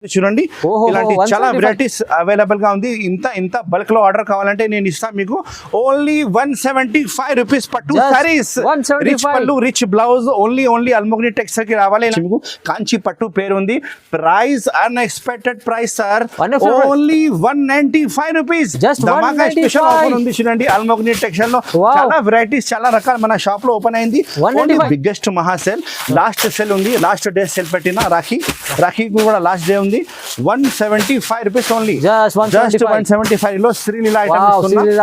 చూడండి ఇలాంటి చాలా వెరైటీస్ అవైలబుల్ గా ఉంది. ఇంత బల్క్ లో ఆర్డర్ కావాలంటే నేను ఇస్తాను మీకు ఓన్లీ 175 రూపీస్ పట్టు సారీస్, రిచ్ పళ్ళు, rich blouse, only Almogni textile కి రావాలి. మీకు కాంచి పట్టు పేరు ఉంది. Price unexpected price sir, only 195 rupees. ధమాకా స్పెషల్ ఆఫర్ ఉంది చూడండి. అల్మోగ్ని టెక్స్టైల్ లో చాలా వెరైటీస్, చాలా రకాలు మన షాప్ లో ఓపెన్ అయింది. బిగ్గెస్ట్ మహా సేల్, లాస్ట్ సేల్ ఉంది. లాస్ట్ డే సేల్ పెట్టిన రాఖీ కూడా లాస్ట్ డే ఉంది. 175 రూపీస్ ఓన్లీ, జస్ట్ 175 లో శ్రీలీలా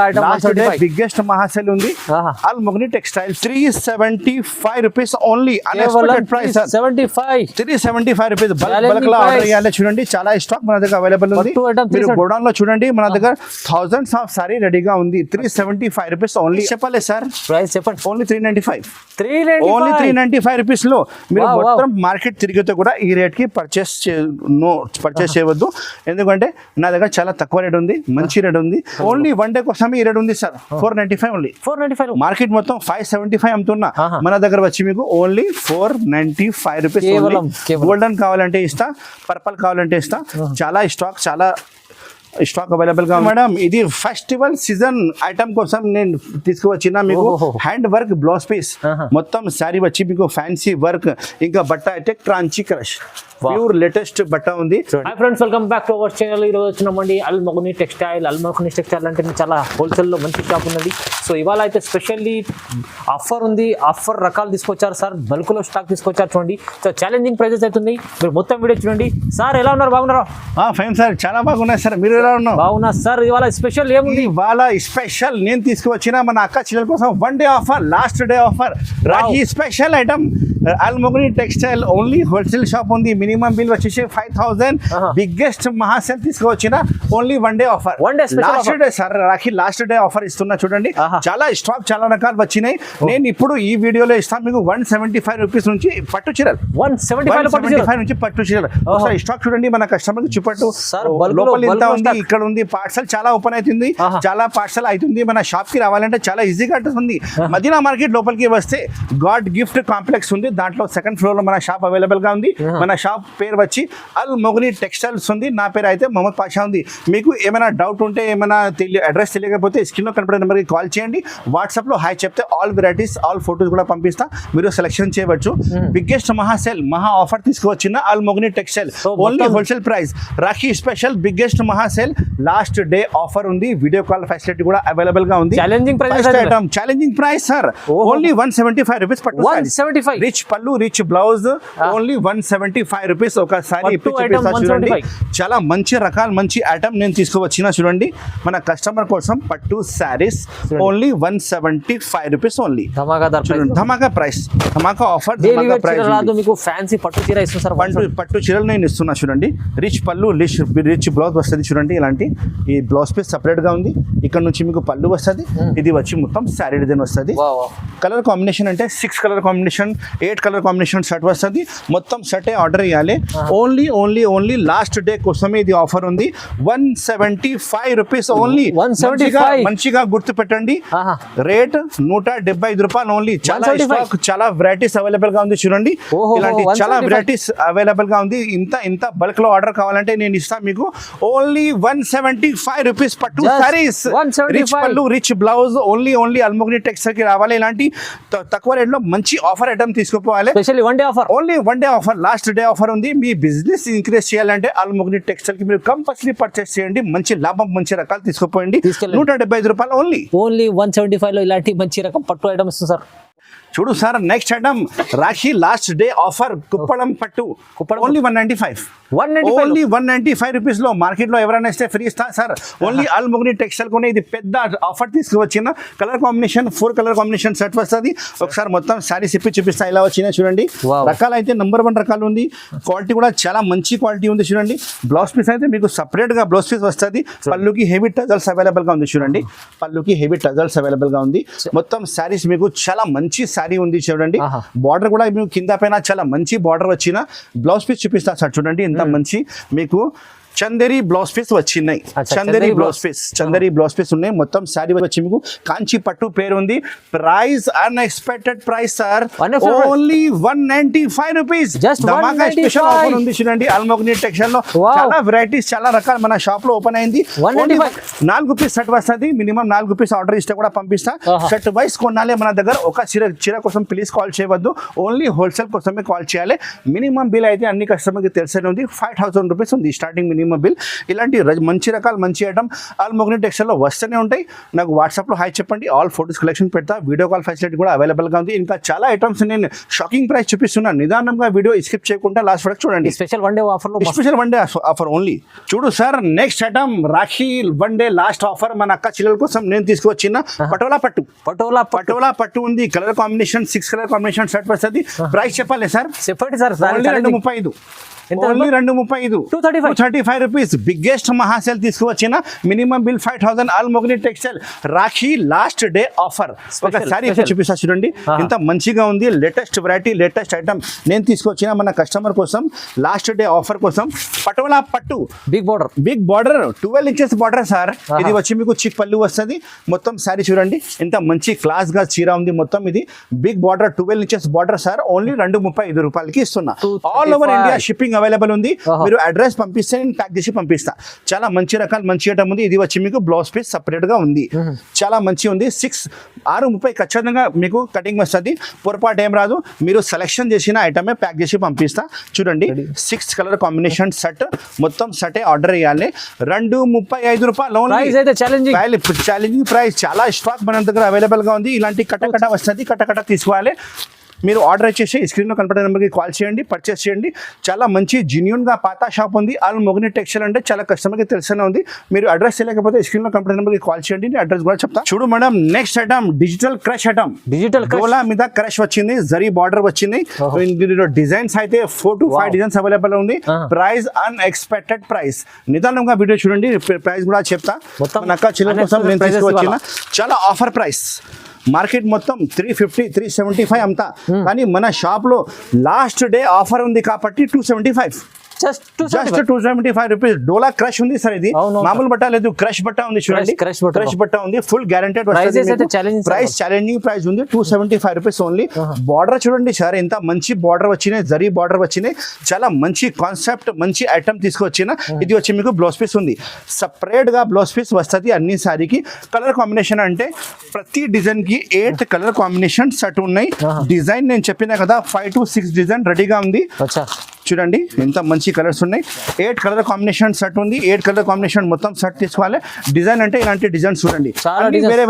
ఐటమ్ బిగ్గెస్ట్ మహాసేల్ ఉంది. Almogni textile 375 rupees only, unexpected price 375 rupees. Bulk లో ఆర్డర్ చేయాలి చూడండి. చాలా స్టాక్ మన దగ్గర అవైలబుల్ ఉంది. మీరు గోడౌన్ లో చూడండి, మన దగ్గర థౌసండ్స్ ఆఫ్ సారీ రెడీగా ఉంది. 375 రూపీస్ ఓన్లీ. చెప్పాలి సార్ ప్రైస్ చెప్పండి. ఓన్లీ 395 రూపీస్ లో మీరు మొత్తం మార్కెట్ తిరిగితే కూడా ఈ రేట్ కి పర్చేస్ చేయవద్దు. ఎందుకంటే నా దగ్గర చాలా తక్కువ రేట్ ఉంది, మంచి రేట్ ఉంది. ఓన్లీ వన్ డే కోసం ఈ రేట్ ఉంది సార్. 495 ఓన్లీ. 495 మార్కెట్ మొత్తం 575 అమ్ముతున్నా. మన దగ్గర వచ్చి మీకు ఓన్లీ 495 రూపీస్. గోల్డెన్ కావాలంటే ఇస్తా, పర్పల్ కావాలంటే ఇస్తా. చాలా స్టాక్ అవైలబుల్ గా మేడం. ఇది ఫెస్టివల్ సీజన్ ఐటమ్ కోసం నేను తీసుకువచ్చిన మీకు హ్యాండ్ వర్క్ బ్లౌజ్ పీస్. మొత్తం శారీ వచ్చి మీకు ఫ్యాన్సీ వర్క్, ఇంకా బట్ట అయితే క్రాంచీ క్రష్, ప్యూర్ లేటెస్ట్ బట్ట ఉంది. Hi friends, welcome back to our channel. ఈ రోజు వచ్చినామండి అల్మోగ్ని టెక్స్టైల్. అల్మోగ్ని టెక్స్టైల్ అంటే చాలా హోల్సేల్ లో మంచి షాప్ ఉన్నది. సో ఇవాళ అయితే స్పెషల్లీ ఆఫర్ ఉంది. ఆఫర్ రకాలు తీసుకొచ్చారు సార్, బల్క్ లో స్టాక్ తీసుకొచ్చారు చూడండి. సో ఛాలెంజింగ్ ప్రైజెస్ అవుతుంది. మీరు మొత్తం వీడియో చూడండి. సార్ ఎలా ఉన్నారు? బాగున్నారా? ఫైన్ సార్, చాలా బాగున్నాయి సార్. మీరు ఎలా ఉన్నారు? బాగున్నా సార్. ఇవాళ స్పెషల్ ఏముంది? ఇవాళ స్పెషల్ నేను తీసుకువచ్చిన మన అక్క చెల్లెల కోసం one day offer, last day offer. Rakhi special item Almogni textile. Only wholesale shop ఉంది. మినిమం బిల్ వచ్చేసి 5000. బిగ్గెస్ట్ మహాసేల్ తీసుకువచ్చిన only one day offer. Last day sir, Rakhi last day offer ఇస్తున్నా చూడండి. చాలా స్టాక్, చాలా రకాలు వచ్చినాయి. నేను ఇప్పుడు ఈ వీడియోలో ఇస్తాను మీకు 175 రూపీస్ నుంచి పట్టు చీరలు. 175 నుంచి పట్టు చీరలు. ఒకసారి స్టాక్ చూడండి, మన కస్టమర్ కి చూపట్టు. లోపల ఎంత ఉంది, ఇక్కడ ఉంది. పార్సల్ చాలా ఓపెన్ అవుతుంది, చాలా పార్సల్ అవుతుంది. మన షాప్ కి రావాలంటే చాలా ఈజీగా ఉంది. మదీనా మార్కెట్ లోపలికి వస్తే గాడ్ గిఫ్ట్ కాంప్లెక్స్ ఉంది. దాంట్లో సెకండ్ ఫ్లోర్ లో మన షాప్ అవైలబుల్ గా ఉంది. మన షాప్ పేరు వచ్చి అల్మోగ్ని టెక్స్టైల్స్ ఉంది. నా పేరు అయితే మొహమ్మద్ పాషా ఉంది. మీకు ఏమైనా డౌట్ ఉంటే, ఏమైనా అడ్రస్ తెలియకపోతే స్క్రీన్ లో కనపడే నెంబర్కి కాల్ చేయండి. వాట్సాప్ లో హాయ్ చెప్తే ఆల్ వెరైటీస్, ఆల్ ఫోటోస్ కూడా పంపిస్తా. మీరు సెలెక్షన్ చేయవచ్చు. బిగ్గెస్ట్ మహాసేల్, మహా ఆఫర్ తీసుకువచ్చిన Almogni textile. Only wholesale price. Rakhi special biggest మహాసేల్, లాస్ట్ డే ఆఫర్ ఉంది. వీడియో కాల్ ఫెసిలిటీ కూడా అవైలబుల్ గా ఉంది. Challenging price sir, only 175 rupees పట్టు. 175 రిచ్ పళ్ళు, రిచ్ బ్లౌజ్, ఓన్లీ 175 రూపీస్. ఒకసారి చూడండి, చాలా మంచి రకాలు, మంచి ఐటమ్ నేను తీసుకువచ్చిన చూడండి మన కస్టమర్ కోసం. పట్టు శారీస్ ఓన్లీ 175 రూపీస్ ఓన్లీ. ధమాకా ప్రైస్, ధమాకా ఆఫర్, ధమాకా ప్రైస్. మీకు ఫ్యాన్సీ పట్టు చీర ఇస్తున్నారు. పట్టు చీరలు నేను ఇస్తున్నా చూడండి. రిచ్ పళ్ళు, రిచ్ బ్లౌజ్ వస్తుంది చూడండి. ఇలాంటి ఈ బ్లౌజ్ పీస్ సపరేట్ గా ఉంది. ఇక్కడ నుంచి మీకు పళ్ళు వస్తుంది. ఇది వచ్చి మొత్తం శారీ డిజైన్ వస్తుంది. కలర్ కాంబినేషన్ అంటే 6 colour combination, 8 colour combination shirt వస్తుంది. మొత్తం షర్టే ఆర్డర్ ఇవ్వాలి. ఓన్లీ లాస్ట్ డే కోసమే ఇది ఆఫర్ ఉంది. 175 రూపీస్ ఓన్లీ. మంచిగా గుర్తు పెట్టండి. రేట్ 175 రూపాయలు ఓన్లీ. చాలా వెరైటీస్ అవైలబుల్ గా ఉంది చూడండి. ఇలాంటి చాలా వెరైటీస్ అవైలబుల్ గా ఉంది. ఇంత బల్క్ లో ఆర్డర్ కావాలంటే నేను ఇస్తాను మీకు ఓన్లీ 175 రూపీస్ పట్టు సారీస్, రిచ్ పళ్ళు, rich blouse, only Almogni textile కి రావాలి. ఇలాంటి తక్కువ రేట్ లో మంచి ఆఫర్ ఐటమ్ తీసుకోవాలి. One day offer, only one day offer, last day offer ఉంది. మీ బిజినెస్ ఇంక్రీజ్ చేయాలంటే అల్మోగ్ని టెక్స్టైల్ కి మీరు కంపల్సరీ పర్చేస్ చేయండి. మంచి లాభం, మంచి రకాలు తీసుకోపోయండి. 175 రూపాయలు ఓన్లీ. 175 లో ఇలాంటి మంచి రకం పట్టు ఐటమ్ ఇస్తుంది సార్. చూడు sir, next item Rakhi last day offer Kuppadam పట్టు. ఓన్లీ 195 ఓన్లీ 195 రూపీస్ లో. మార్కెట్ లో ఎవరైనా ఇస్తే ఫ్రీ ఇస్తా సార్. ఓన్లీ అల్మోగ్ని టెక్స్టైల్ కొనే ఇది పెద్ద ఆఫర్ తీసుకువచ్చిన. Colour combination 4 colour combination set వస్తుంది. ఒకసారి మొత్తం శారీ సిప్పి చూపిస్తా. ఇలా వచ్చినా చూడండి. రకాలు అయితే నెంబర్ 1 రకాలు ఉంది. క్వాలిటీ కూడా చాలా మంచి క్వాలిటీ ఉంది చూడండి. బ్లౌజ్ పీస్ అయితే మీకు సపరేట్ గా బ్లౌజ్ పీస్ వస్తుంది. పళ్ళుకి హెవీ టజల్స్ అవైలబుల్ గా ఉంది చూడండి. పళ్ళుకి హెవీ టజల్స్ అవైలబుల్ గా ఉంది. మొత్తం శారీస్ మీకు చాలా మంచి శారీ ఉంది చూడండి. బార్డర్ కూడా మీకు కింద పైన చాలా మంచి బార్డర్ వచ్చిన. బ్లౌజ్ పీస్ చూపిస్తా సార్ చూడండి. ఎంత మంచి మీకు చందేరి బ్లౌజ్ పీస్ వచ్చినాయి. అచ్చా, Chanderi blouse piece, Chanderi blouse piece ఉన్నాయి. మొత్తం శారీ వచ్చి మీకు కాంచి పట్టు పేరు ఉంది. Price unexpected price sir, Unexpected. Only 195 rupees. Just ధమాకా 195. స్పెషల్ ఆఫర్ ఉంది చూడండి. అల్మోగ్ని టెక్స్టైల్ లో Wow. చాలా వెరైటీస్, చాలా రకాలు మన షాప్ లో ఓపెన్ అయింది. 195. 4 పీస్ సెట్ వస్తుంది. మినిమం 4 పీస్ ఆర్డర్ ఇస్తే కూడా పంపిస్తా. సెట్ వైస్ కొనాలి మన దగ్గర. ఒక చీర కోసం ప్లీజ్ కాల్ చేయవద్దు, ఓన్లీ హోల్సేల్ కోసమే కాల్ చేయాలి. మినిమం బిల్ అయితే అన్ని కస్టమర్కి తెలిసే ఉంది, 5000 రూపీస్ ఉంది స్టార్టింగ్ మినిమం బిల్. ఇలాంటి మంచి రకాలు మంచి ఐటమ్ అల్మోగ్ని టెక్స్టైల్ లో వస్తూనే ఉంటాయి. నాకు వాట్సాప్లో హాయ్ చెప్పండి, ఆల్ ఫోటోస్ కలెక్షన్ పెడతా. వీడియో కాల్ ఫెసిలిటీ కూడా అవైలబుల్గా ఉంది. ఇంకా చాలా ఐటమ్స్ నేను షాకింగ్ ప్రైస్ చూపిస్తున్నాను. నిదానంగా వీడియో స్కిప్ చేయకుండా లాస్ట్ వరకు చూడండి. స్పెషల్ వన్ డే ఆఫర్ లో special one day offer only. చూడు sir, next item Rakhi one day last offer మన అక్క చెల్లెల కోసం నేను తీసుకొచ్చిన పటోలా పట్టు. పటోలా పట్టు ఉంది. Colour combination 6 colour combination set వస్తుంది. ప్రైస్ చెప్పాలి సార్, చెప్పండి sir. Only 235. Only 235, 235 rupees. Biggest మహాసేల్ తీసుకువచ్చిన minimum bill 5000 Almogni textile Rakhi last day offer. ఒకసారి చూపిస్తా చూడండి, ఇంత మంచిగా ఉంది. లేటెస్ట్ వెరైటీ, లేటెస్ట్ ఐటమ్ నేను తీసుకొచ్చిన మన కస్టమర్ కోసం లాస్ట్ డే ఆఫర్ కోసం. పటోలా పట్టు big border 12 inches border sir. ఇది వచ్చి మీకు చిక్ పళ్ళు వస్తుంది. మొత్తం సారీ చూడండి, ఎంత మంచి క్లాస్ గా చీర ఉంది. మొత్తం ఇది big border 12 inches border sir. Only 235 రూపాయలకి ఇస్తున్నా. All over India shipping available ఉంది. మీరు అడ్రస్ పంపిస్తే నేను ప్యాక్ చేసి పంపిస్తా. చాలా మంచి రకాలు మంచి ఐటమ్ ఉంది. ఇది వచ్చి మీకు బ్లౌజ్ పీస్ సపరేట్ గా ఉంది. చాలా మంచి ఉంది. 6:30 ఖచ్చితంగా మీకు కటింగ్ వస్తుంది. పొరపాటు ఏం రాదు. మీరు సెలెక్షన్ చేసిన ఐటమే ప్యాక్ చేసి పంపిస్తా. చూడండి, 6 కలర్ కాంబినేషన్ సెట్. మొత్తం సెటే ఆర్డర్ చేయాలి. 235 రూపాయలు ఛాలెంజింగ్ ప్రైస్. చాలా స్టాక్ మన దగ్గర అవైలబుల్ గా ఉంది. ఇలాంటి కట్ట వస్తుంది. కట్ట తీసుకోవాలి. మీరు ఆర్డర్ వచ్చేసి స్క్రీన్లో కనపడే నెంబర్కి కాల్ చేయండి, పర్చేస్ చేయండి. చాలా మంచి జెన్యూన్గా పాత షాప్ ఉంది. అల్మోగ్ని టెక్స్టైల్ అంటే చాలా కస్టమర్కి తెలిసిన ఉంది. మీరు అడ్రస్ తెలియకపోతే స్క్రీన్లో కనపడే నెంబర్కి కాల్ చేయండి, నేను అడ్రస్ కూడా చెప్తా. చూడు madam, next item digital crush item. డోలా మీద క్రష్ వచ్చింది, జరీ బార్డర్ వచ్చింది. డిజైన్స్ అయితే 4 to 5 డిజైన్స్ అవైలబుల్ ఉంది. Price unexpected price. నిదానంగా వీడియో చూడండి, ప్రైస్ కూడా చెప్తా. నక్క చిన్న కోసం నేను తీసుకొచ్చిన చాలా ఆఫర్ ప్రైస్. మార్కెట్ మొత్తం 350, 375 అమ్ముతా. కానీ మన షాప్ లో లాస్ట్ డే ఆఫర్ ఉంది కాబట్టి 275. Just 275 rupees. డోలా క్రష్ ఉంది సార్. ఇది మామూలు బట్ట లేదు, క్రష్ బట్ట ఉంది. చూడండి, క్రష్ బట్ట ఉంది. Full guaranteed. Price challenging price ఉంది. 275 రూపీస్ ఓన్లీ. బార్డర్ చూడండి సార్, ఎంత మంచి బార్డర్ వచ్చినాయి. జరీ బార్డర్ వచ్చినాయి. చాలా మంచి కాన్సెప్ట్, మంచి ఐటమ్ తీసుకొచ్చిన. ఇది వచ్చి మీకు బ్లౌజ్ పీస్ ఉంది. సపరేట్ గా బ్లౌజ్ పీస్ వస్తుంది అన్ని సారీకి. కలర్ కాంబినేషన్ అంటే ప్రతి డిజైన్ కి 8 కలర్ కాంబినేషన్ సెట్ ఉన్నాయి. డిజైన్ నేను చెప్పినా కదా, 5 to 6 డిజైన్ రెడీగా ఉంది. చూడండి, ఎంత మంచి కలర్స్ ఉన్నాయి. 8 కలర్ కాంబినేషన్ సెట్ ఉంది. 8 కలర్ కాంబినేషన్ మొత్తం సెట్ తీసుకోవాలి. డిజైన్ అంటే ఇలాంటి డిజైన్స్ చూడండి,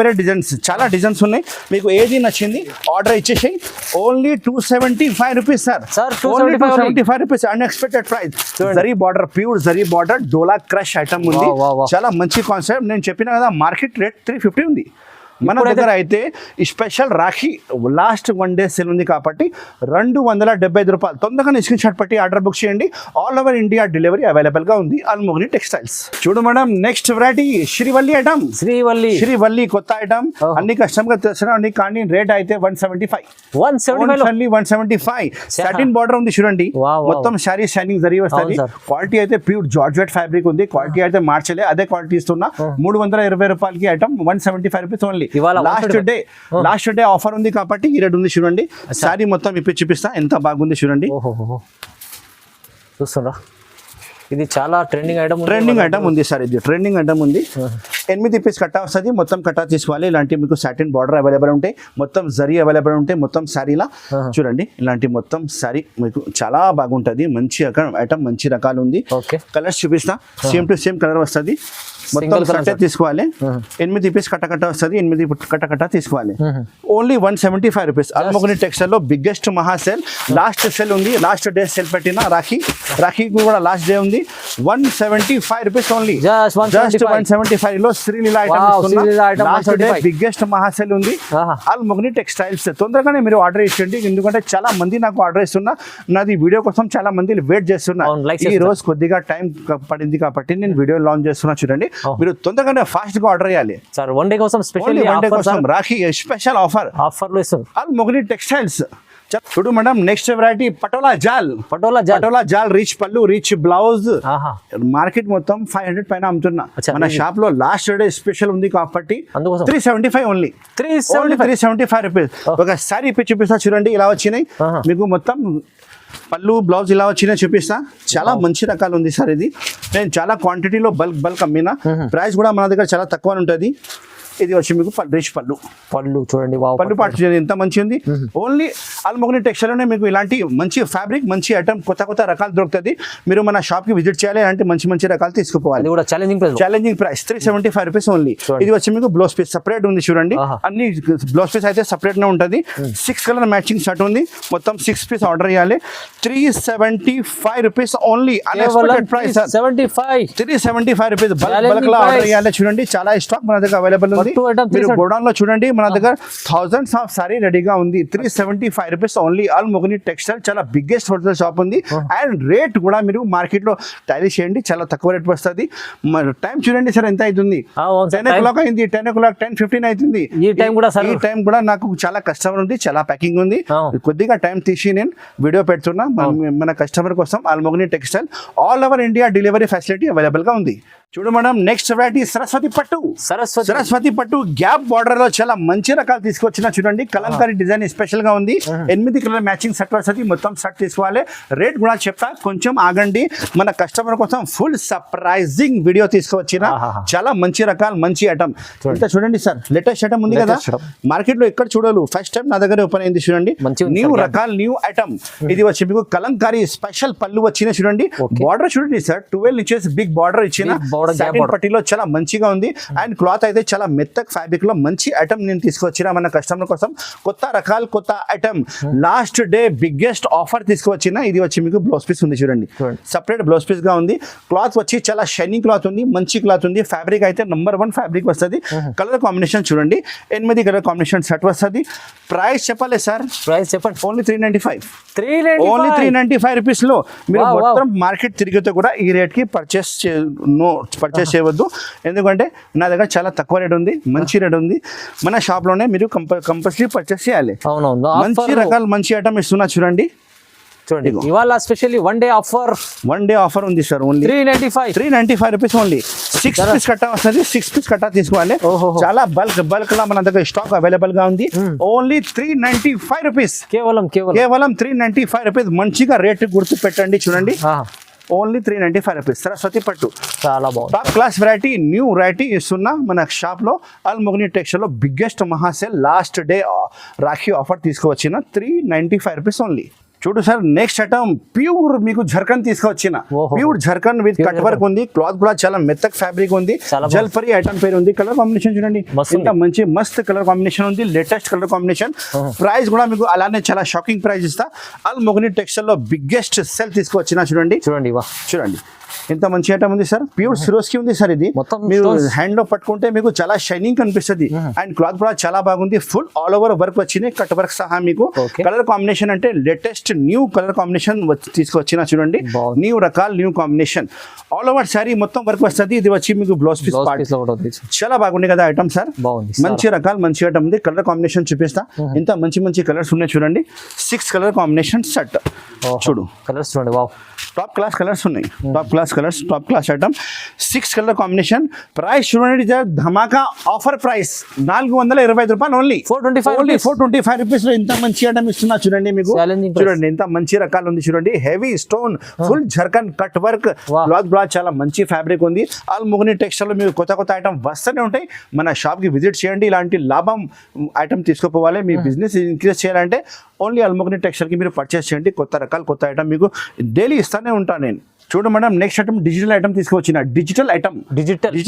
వేరే డిజైన్స్, చాలా డిజైన్స్ ఉన్నాయి. మీకు ఏది నచ్చింది ఆర్డర్ ఇచ్చేసి. Only 275 rupees sir. 275 rupees unexpected price. Zari border, pure zari border, డోలా క్రష్ ఐటమ్ ఉంది. చాలా మంచి కాన్సెప్ట్. నేను చెప్పిన కదా, మార్కెట్ రేట్ 350 ఉంది. మన దగ్గర అయితే special Rakhi last one day sale ఉంది కాబట్టి 275 రూపాయలు. తొందరగా స్క్రీన్ షాట్ పెట్టి ఆర్డర్ బుక్ చేయండి. All over India delivery available గా ఉంది అల్మోగ్ని టెక్స్టైల్స్. చూడు madam, next variety Srivalli item. Srivalli కొత్త ఐటమ్. అన్ని కస్టమర్ తెలుసు కానీ రేట్ అయితే 175. సాటిన్ బార్డర్ ఉంది చూడండి. మొత్తం శారీ షైనింగ్ జరిగి వస్తుంది. క్వాలిటీ అయితే ప్యూర్ జార్జెట్ ఫ్యాబ్రిక్ ఉంది. క్వాలిటీ అయితే మార్చలే, అదే క్వాలిటీ ఇస్తున్నా. 320 రూపాయలకి item. 175 rupees only. Last day offer ఉంది కాబట్టి ఈ రేట్ ఉంది చూడండి. సారీ మొత్తం ఇప్పి చూపిస్తా, ఎంత బాగుంది చూడండి. చూస్తున్నా, ఇది చాలా ట్రెండింగ్ ఐటమ్ ఉంది సార్. ఇది ట్రెండింగ్ ఐటమ్ ఉంది. 8 పీస్ కట్ట వస్తుంది. మొత్తం కట్ట తీసుకోవాలి. ఇలాంటి మీకు సాటిన్ బార్డర్ అవైలబుల్ ఉంటాయి. మొత్తం జరీ అవైలబుల్ ఉంటాయి. మొత్తం శారీలా చూడండి, ఇలాంటి మొత్తం శారీ మీకు చాలా బాగుంటది. మంచి ఐటమ్, మంచి రకాలు ఉంది. కలర్స్ చూపిస్తా. సేమ్ టు సేమ్ కలర్ వస్తుంది. మొత్తం కట్ట తీసుకోవాలి. 8 పీస్ కట్ట వస్తుంది. 8 కట్ట తీసుకోవాలి. Only 175 rupees. అల్మోగ్ని టెక్స్టైల్ లో బిగ్గెస్ట్ మహాసేల్. లాస్ట్ సేల్ ఉంది. లాస్ట్ డే సేల్ పెట్టిన రాఖీ కూడా లాస్ట్ డే ఉంది. 175 రూపీస్ ఓన్లీ. జస్ట్ 175 లో Sreeleela item. Last day biggest మహాసేల్ ఉంది అల్మోగ్ని టెక్స్టైల్స్. తొందరగానే మీరు ఆర్డర్ ఇచ్చండి, ఎందుకంటే చాలా మంది నాకు ఆర్డర్ ఇస్తున్నా. నాది వీడియో కోసం చాలా మంది వెయిట్ చేస్తున్నా. ఈ రోజు కొద్దిగా టైం పడింది కాబట్టి నేను వీడియో లాంచ్ చేస్తున్నా. చూడండి, మీరు తొందరగానే ఫాస్ట్ గా ఆర్డర్ చేయాలి సార్. వన్ డే కోసం special Rakhi special offer Almogni textiles. చూడు మేడం నెక్స్ట్ వెరైటీ పటోలా జాల్ రిచ్ పళ్ళు రిచ్ బ్లౌజ్ మార్కెట్ మొత్తం 500 పైన అమ్ముతున్నా మన షాప్ లో లాస్ట్ డే స్పెషల్ ఉంది కాబట్టి 375 ఓన్లీ 375 రూపీస్ ఒక సారీ ఇప్పి చూపిస్తా చూడండి ఇలా వచ్చినాయి మీకు మొత్తం పళ్ళు బ్లౌజ్ ఇలా వచ్చినాయి చూపిస్తా చాలా మంచి రకాలు ఉంది సార్ ఇది నేను చాలా క్వాంటిటీలో బల్క్ అమ్మినా ప్రైస్ కూడా మన దగ్గర చాలా తక్కువ ఉంటుంది ఇది వచ్చి మీకు రిచ్ పళ్ళు చూడండి పళ్ళు పాటు చూడండి ఎంత మంచి ఉంది ఓన్లీ అల్మోగ్ని టెక్స్టైల్ లోనే మీకు ఇలాంటి మంచి ఫ్యాబ్రిక్ మంచి ఐటమ్ కొత్త రకాలు దొరుకుతుంది మీరు మన షాప్ కి విజిట్ చేయాలి అంటే మంచి రకాలు తీసుకుపోవాలి ఛాలెంజింగ్ ప్రైస్ 375 రూపీస్ ఓన్లీ ఇది వచ్చి మీకు బ్లౌజ్ పీస్ సపరేట్ ఉంది చూడండి అన్ని బ్లౌజ్ పీస్ అయితే సపరేట్ నే ఉంటుంది 6 కలర్ మ్యాచింగ్ షర్ట్ ఉంది మొత్తం 6 పీస్ ఆర్డర్ చేయాలి 375 rupees only unexpected price 375 rupees bulk లో ఆర్డర్ చేయాలి చూడండి చాలా స్టాక్ మన దగ్గర అవైలబుల్ ఉంది మీరు గోడౌన్ లో చూడండి మన దగ్గర థౌసండ్స్ ఆఫ్ సారీ రెడీగా ఉంది 375 రూపీస్ ఓన్లీ అల్మోగ్ని టెక్స్టైల్ చాలా బిగ్గెస్ట్ హోల్సేల్ షాప్ ఉంది అండ్ రేట్ కూడా మీరు మార్కెట్ లో టాలీ చేయండి చాలా తక్కువ రేట్ వస్తుంది టైం చూడండి సార్ ఎంత అవుతుంది 10 o'clock అయింది 10 o'clock 10:15 అవుతుంది ఈ టైం కూడా నాకు చాలా కస్టమర్ ఉంది చాలా ప్యాకింగ్ ఉంది కొద్దిగా టైం తీసి నేను వీడియో పెడుతున్నా మన కస్టమర్ కోసం Almogni textile all over India delivery facility available గా ఉంది చూడు మేడం నెక్స్ట్ వెరైటీ సరస్వతి పట్టు గ్యాప్ బార్డర్ లో చాలా మంచి రకాలు తీసుకొచ్చిన చూడండి కలంకారీ డిజైన్ స్పెషల్ గా ఉంది 8 కలర్ మ్యాచింగ్ సెట్ వస్తుంది మొత్తం సెట్ తీసుకోవాలి రేట్ కూడా చెప్తా కొంచెం ఆగండి మన కస్టమర్ కోసం ఫుల్ సర్ప్రైజింగ్ వీడియో తీసుకువచ్చిన చాలా మంచి రకాలు మంచి ఐటమ్ ఇంత చూడండి సార్ లేటెస్ట్ ఐటమ్ ఉంది కదా మార్కెట్ లో ఎక్కడ చూడరు ఫస్ట్ టైం నా దగ్గర ఓపెన్ అయింది చూడండి న్యూ రకాలు న్యూ ఐటమ్ ఇది వచ్చి మీకు కలంకారీ స్పెషల్ పళ్ళు వచ్చిన చూడండి బార్డర్ చూడండి సార్ 12 ఇంచెస్ బిగ్ బార్డర్ ఇచ్చిన సాటిన్ పట్టీలో చాలా మంచిగా ఉంది అండ్ క్లాత్ అయితే చాలా మెత్తక్ ఫ్యాబ్రిక్ లో మంచి ఐటమ్ నేను తీసుకొచ్చిన మన కస్టమర్ కోసం కొత్త item last day biggest offer తీసుకువచ్చిన ఇది వచ్చి మీకు బ్లౌజ్ పీస్ ఉంది చూడండి సపరేట్ బ్లౌజ్ పీస్ గా ఉంది క్లాత్ వచ్చి చాలా షైనింగ్ క్లాత్ ఉంది మంచి క్లాత్ ఉంది ఫ్యాబ్రిక్ అయితే నంబర్ 1 ఫ్యాబ్రిక్ వస్తుంది కలర్ కాంబినేషన్ చూడండి 8 కలర్ కాంబినేషన్ సెట్ వస్తుంది ప్రైస్ చెప్పాలి సార్ ప్రైస్ చెప్పండి ఓన్లీ 395 రూపీస్ లో మీరు మొత్తం మార్కెట్ తిరిగితే కూడా ఈ రేట్ కి పర్చేస్ చేయవద్దు ఎందుకంటే నా దగ్గర చాలా తక్కువ రేట్ ఉంది మంచి రేట్ ఉంది మన షాప్ లోనే మీరు కంపల్సరీ పర్చేస్ చేయాలి మంచి రకాల మంచి ఐటమ్ ఇస్తున్నా చూడండి ఇవాళ స్పెషల్లీ వన్ డే ఆఫర్ ఉంది sir only 395 rupees only 6 piece కట్టా వస్తుంది 6 పీస్ కట్టా తీసుకోవాలి చాలా బల్క్ లా మన దగ్గర స్టాక్ అవైలబుల్ గా ఉంది ఓన్లీ 395 రూపీస్ కేవలం 395 రూపీస్ మంచిగా రేట్ గుర్తు పెట్టండి చూడండి ఓన్లీ 395 రూపీస్ సరస్వతి పట్టు చాలా బాగుంది top class variety new variety ఇస్తున్నా మన షాప్ లో అల్మోగ్ని టెక్స్టైల్ లో బిగ్గెస్ట్ మహాసేల్ లాస్ట్ డే రాఖీ ఆఫర్ తీసుకువచ్చిన 395 రూపీస్ ఓన్లీ చూడు సార్ నెక్స్ట్ ఐటమ్ ప్యూర్ మీకు జర్కన్ తీసుకొచ్చిన pure zircon with cut work ఉంది క్లాత్ కూడా చాలా మెత్తక్ ఫ్యాబ్రిక్ ఉంది జల్పరి ఐటమ్ పేరు ఉంది కలర్ కాంబినేషన్ చూడండి ఇంత మంచి మస్త్ కలర్ కాంబినేషన్ ఉంది లేటెస్ట్ కలర్ కాంబినేషన్ ప్రైస్ కూడా మీకు అలానే చాలా షాకింగ్ ప్రైస్ ఇస్తా అల్మోగ్ని టెక్స్టైల్ లో బిగ్గెస్ట్ సెల్ తీసుకొచ్చిన చూడండి ఎంత మంచి ఐటమ్ ఉంది సార్ ప్యూర్ సిరోస్కి ఉంది సార్ ఇది మీరు హ్యాండ్ లో పట్టుకుంటే మీకు చాలా షైనింగ్ కనిపిస్తుంది అండ్ క్లాత్ కూడా చాలా బాగుంది ఫుల్ ఆల్ ఓవర్ వర్క్ వచ్చింది కట్ వర్క్ సహా మీకు కలర్ కాంబినేషన్ అంటే లేటెస్ట్ న్యూ కలర్ కాంబినేషన్ తీసుకొచ్చిన చూడండి న్యూ రకాల new combination all over sorry మొత్తం వర్క్ వస్తుంది ఇది వచ్చి మీకు బ్లౌజ్ పీస్ చాలా బాగుంది కదా ఐటమ్ సార్ మంచి రకాల మంచి ఐటమ్ ఉంది కలర్ కాంబినేషన్ చూపిస్తా ఇంత మంచి కలర్స్ ఉన్నాయి చూడండి 6 కలర్ కాంబినేషన్ సెట్ చూడు కలర్స్ చూడండి టాప్ క్లాస్ కలర్స్ ఉన్నాయి top class item 6 colour combination price చూడండి ధమాకా ఆఫర్ ప్రైస్ 425 రూపాయలు ఓన్లీ 425 రూపీస్ లో ఇంత మంచి ఐటమ్ ఇస్తున్నా చూడండి మీకు చూడండి ఎంత మంచి రకాలు ఉంది చూడండి heavy stone full zircon cut work cloth black చాలా మంచి ఫ్యాబ్రిక్ ఉంది అల్మోగ్ని టెక్స్టైల్ లో మీరు కొత్త ఐటమ్ వస్తూనే ఉంటాయి మన షాప్ కి విజిట్ చేయండి ఇలాంటి లాభం ఐటమ్ తీసుకుపోవాలి మీ బిజినెస్ ఇంక్రీజ్ చేయాలంటే ఓన్లీ అల్మోగ్ని టెక్స్టైల్ కి మీరు పర్చేస్ చేయండి కొత్త ఐటమ్ మీకు డైలీ ఇస్తానే ఉంటాను నేను చూడు madam next item digital item తీసుకొచ్చిన డిజిటల్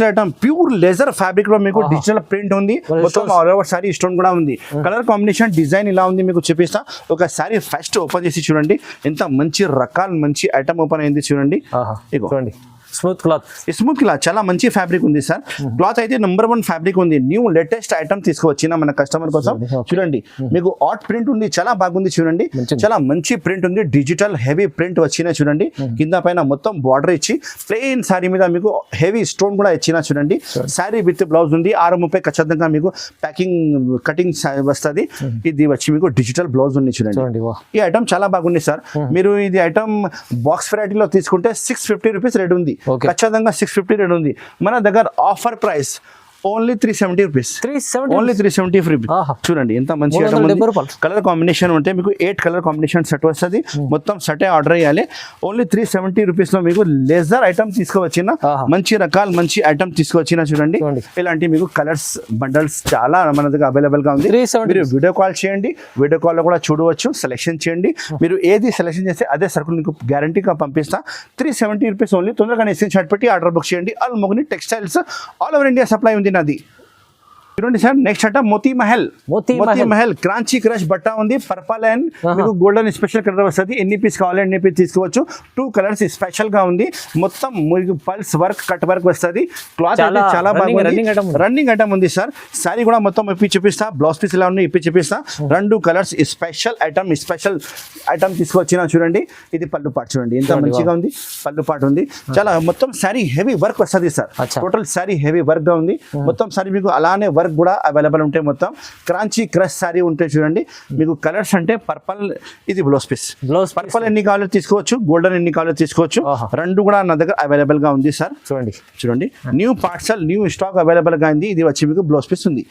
ఐటమ్ ప్యూర్ లెజర్ ఫ్యాబ్రిక్ లో మీకు డిజిటల్ ప్రింట్ ఉంది మొత్తం ఆల్ ఓవర్ సారీ స్టోన్ కూడా ఉంది కలర్ కాంబినేషన్ డిజైన్ ఇలా ఉంది మీకు చూపిస్తా ఒక సారీ ఫస్ట్ ఓపెన్ చేసి చూడండి ఎంత మంచి రకాల మంచి ఐటమ్ ఓపెన్ అయింది చూడండి చూడండి స్మూత్ క్లాత్. స్మూత్ క్లాత్ చాలా మంచి ఫ్యాబ్రిక్ ఉంది సార్. క్లాత్ అయితే నెంబర్ 1 ఫ్యాబ్రిక్ ఉంది. న్యూ లేటెస్ట్ ఐటమ్ తీసుకువచ్చిన మన కస్టమర్ కోసం. చూడండి మీకు ఆర్ట్ ప్రింట్ ఉంది, చాలా బాగుంది చూడండి, చాలా మంచి ప్రింట్ ఉంది. డిజిటల్ హెవీ ప్రింట్ వచ్చిన చూడండి, కింద పైన మొత్తం బార్డర్ ఇచ్చి ప్లెయిన్ సారీ మీద మీకు హెవీ స్టోన్ కూడా ఇచ్చిన చూడండి. సారీ విత్ బ్లౌజ్ ఉంది. 6:30 ఖచ్చితంగా మీకు ప్యాకింగ్ కటింగ్ వస్తుంది. ఇది వచ్చి మీకు డిజిటల్ బ్లౌజ్ ఉంది చూడండి. ఈ ఐటమ్ చాలా బాగుంది సార్. మీరు ఇది ఐటమ్ బాక్స్ వెరైటీలో తీసుకుంటే 650 రూపీస్ రేట్ ఉంది. ఖచ్చితంగా 650 రేట్ ఉంది. మన దగ్గర offer price only 370 rupees. Only 370 rupees. చూడండి ఎంత మంచి కలర్ కాంబినేషన్ ఉంటే మీకు 8 కలర్ కాంబినేషన్ సెట్ వస్తుంది. మొత్తం సెటే ఆర్డర్ చేయాలి. ఓన్లీ 370 రూపీస్ లో మీకు లేజర్ ఐటమ్ తీసుకువచ్చిన మంచి రకాల మంచి ఐటమ్ తీసుకువచ్చిన చూడండి. ఇలాంటి మీకు కలర్స్ బండల్స్ చాలా మన దగ్గర అవైలబుల్ గా ఉంది. మీరు వీడియో కాల్ చేయండి, వీడియో కాల్ లో కూడా చూడవచ్చు, సెలెక్షన్ చేయండి. మీరు ఏది సెలెక్షన్ చేస్తే అదే సరుకులు మీకు గ్యారంటీగా పంపిస్తా. 370 రూపీస్ ఓన్లీ. తొందరగా స్క్రీన్ షాట్ పెట్టి ఆర్డర్ బుక్ చేయండి. Almogni textiles all over India supply ఉంది నాది. చూడండి sir, next item Moti Mahal క్రాంచీ క్రష్ బట్టా ఉంది. పర్పల్ అండ్ మీకు గోల్డెన్ స్పెషల్ కలర్ వస్తుంది. ఎన్ని పీస్ కావాలి ఎన్ని పీస్ తీసుకోవచ్చు. 2 కలర్స్ స్పెషల్ గా ఉంది. మొత్తం మీకు పల్స్ వర్క్ కట్ వర్క్ వస్తుంది. క్లాత్ అయితే చాలా బాగుంది. రన్నింగ్ ఐటమ్ ఉంది సార్. సారీ కూడా మొత్తం ఇప్పి చూపిస్తా. బ్లౌజ్ పీస్ ఎలా ఉన్నాయి ఇప్పి చూపిస్తా. 2 కలర్స్ స్పెషల్ ఐటమ్ తీసుకొచ్చిన చూడండి. ఇది పళ్ళు పాటు చూడండి ఎంత మంచిగా ఉంది. పళ్ళు పాటు ఉంది. చాలా మొత్తం సారీ హెవీ వర్క్ వస్తుంది sir. Total sorry heavy work గా ఉంది. మొత్తం సారీ మీకు అలానే వర్క్ కూడా అవైలబుల్ ఉంటాయి. మొత్తం క్రాంచీ క్రష్ సారీ ఉంటాయి చూడండి. మీకు కలర్స్ అంటే పర్పల్, ఇది బ్లౌజ్ పీస్. పర్పల్ ఎన్ని కావాలో తీసుకోవచ్చు, గోల్డెన్ ఎన్ని కావాలో తీసుకోవచ్చు. 2 కూడా నా దగ్గర అవైలబుల్ గా ఉంది సార్. చూడండి new parcel new stock available గా ఉంది. ఇది వచ్చి మీకు బ్లౌజ్ పీస్ ఉంది.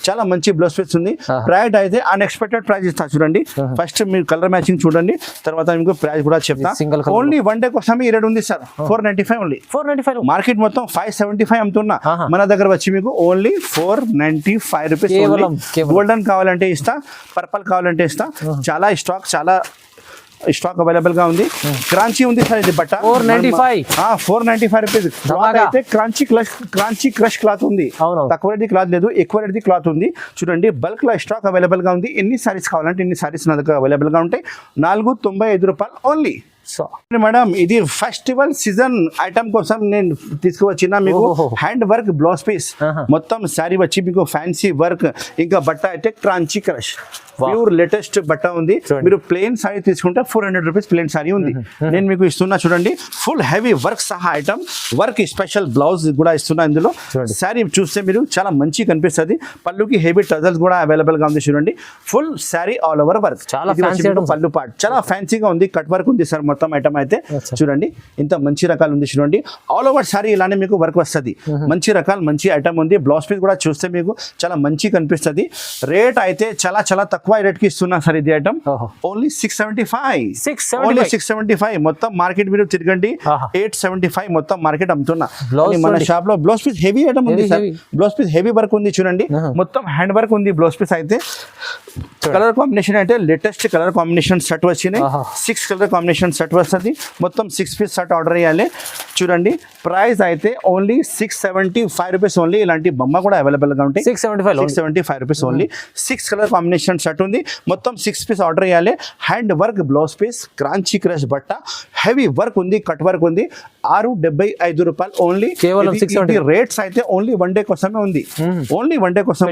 చాలా మంచి బ్లౌజ్ పీస్ ఉంది. ప్రైస్ అయితే అన్ఎక్స్పెక్టెడ్ ప్రైస్ ఇస్తా చూడండి. ఫస్ట్ మీరు కలర్ మ్యాచింగ్ చూడండి, తర్వాత మీకు ప్రైస్ కూడా చెప్తా. ఓన్లీ 1 డే కోసం ఈ రేట్ ఉంది సార్. 495 ఓన్లీ. 495. మార్కెట్ మొత్తం 575 అమ్ముతున్నా. మన దగ్గర వచ్చి మీకు ఓన్లీ 495 రూపీస్. గోల్డెన్ కావాలంటే ఇస్తా, పర్పల్ కావాలంటే ఇస్తా. చాలా స్టాక్ అవైలబుల్ గా ఉంది. క్రాంచీ ఉంది సార్. ఇది బట్ట 495 రూపీస్. అయితే క్రాంచీ క్రష్ క్లాత్ ఉంది. తక్కువ రేట్ క్లాత్ లేదు, ఎక్కువ రేట్ క్లాత్ ఉంది. చూడండి బల్క్ లో స్టాక్ అవైలబుల్ గా ఉంది. ఎన్ని సారీస్ కావాలంటే ఎన్ని సారీస్ నా దగ్గర అవైలబుల్ గా ఉంటాయి. 495 రూపాయలు ఓన్లీ. మేడం ఇది ఫెస్టివల్ సీజన్ ఐటమ్ కోసం నేను తీసుకువచ్చిన మీకు హ్యాండ్ వర్క్ బ్లౌజ్ పీస్. మొత్తం శారీ వచ్చి మీకు ఫ్యాన్సీ వర్క్. ఇంకా బట్ట అయితే క్రాంచీ క్రష్ ప్యూర్ లేటెస్ట్ బట్ట ఉంది. మీరు ప్లెయిన్ సారీ తీసుకుంటే 400 రూపీస్ ప్లెయిన్ సారీ ఉంది. నేను మీకు ఇస్తున్నా చూడండి. ఫుల్ హెవీ వర్క్ సహా ఐటమ్, వర్క్ స్పెషల్ బ్లౌజ్ కూడా ఇస్తున్నా. ఇందులో శారీ చూస్తే మీరు చాలా మంచి కనిపిస్తుంది. పళ్ళుకి హెవీ టజల్స్ కూడా అవైలబుల్ గా ఉంది చూడండి. Full sari all over work. పళ్ళు పార్ట్ చాలా ఫ్యాన్సీగా ఉంది. కట్ వర్క్ ఉంది సార్. మొత్తం ఐటమ్ అయితే చూడండి ఇంత మంచి రకాలు ఉంది చూడండి. ఆల్ ఓవర్ సారీ ఇలానే మీకు వర్క్ వస్తుంది. మంచి రకాలు మంచి ఐటమ్ ఉంది. బ్లౌజ్ పీస్ కూడా చూస్తే మీకు చాలా మంచి కనిపిస్తుంది. రేట్ అయితే చాలా తక్కువ రేట్ కి ఇస్తున్నా సార్. ఇది ఐటమ్ ఓన్లీ 675. మొత్తం మార్కెట్ మీరు తిరగండి. 875 మొత్తం మార్కెట్ అమ్ముతున్నా. మన షాప్ లో బ్లౌజ్ పీస్ హెవీ ఐటమ్ ఉంది sir. Blouse piece heavy work ఉంది చూడండి. మొత్తం హ్యాండ్ వర్క్ ఉంది బ్లౌజ్ పీస్ అయితే. కలర్ కాంబినేషన్ అంటే లేటెస్ట్ కలర్ కాంబినేషన్ సెట్ వచ్చినాయి. 6 కలర్ కాంబినేషన్ సెట్ వస్తుంది. మొత్తం 6 పీస్ సెట్ ఆర్డర్ చేయాలి. చూడండి ప్రైస్ అయితే ఓన్లీ 675 రూపీస్ ఓన్లీ. ఇలాంటి బొమ్మ కూడా అవైలబుల్ గా ఉంటాయి. 675 rupees only. 6 colour combination set ఉంది. మొత్తం 6 పీస్ ఆర్డర్ చేయాలి. హ్యాండ్ వర్క్ బ్లౌజ్ పీస్, క్రాంచీ క్రష్ బట్ట, హెవీ వర్క్ ఉంది, కట్ వర్క్ ఉంది. 675 రూపాయలు ఓన్లీ. రేట్స్ అయితే ఓన్లీ 1 డే కోసమే ఉంది. ఓన్లీ 1 డే కోసం.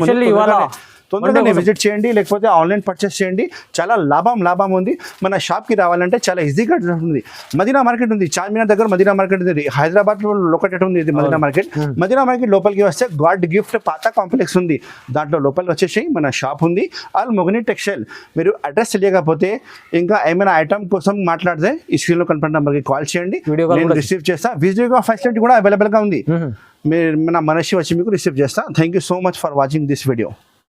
తొందరగానే విజిట్ చేయండి, లేకపోతే ఆన్లైన్ పర్చేస్ చేయండి. చాలా లాభం ఉంది. మన షాప్కి రావాలంటే చాలా ఈజీగా ఉంది. మదీనా మార్కెట్ ఉంది, చార్మినార్ దగ్గర మదీనా మార్కెట్ ఉంది. హైదరాబాద్ లొకేటెడ్ ఉంది ఇది మదీనా మార్కెట్. మదీనా మార్కెట్ లోపలికి వస్తే గాడ్ గిఫ్ట్ పాత కాంప్లెక్స్ ఉంది. దాంట్లో లోపలికి వచ్చేసి మన షాప్ ఉంది, అల్ మొగని టెక్స్టైల్. మీరు అడ్రస్ తెలియకపోతే ఇంకా ఏమైనా ఐటమ్ కోసం మాట్లాడితే ఈ స్క్రీన్లో కనపడిన నెంబర్కి కాల్ చేయండి, నేను రిసీవ్ చేస్తా. వీడియో ఫెసిలిటీ కూడా అవైలబుల్గా ఉంది. మన మనిషి వచ్చి మీకు రిసీవ్ చేస్తా. Thank you so much for watching this video.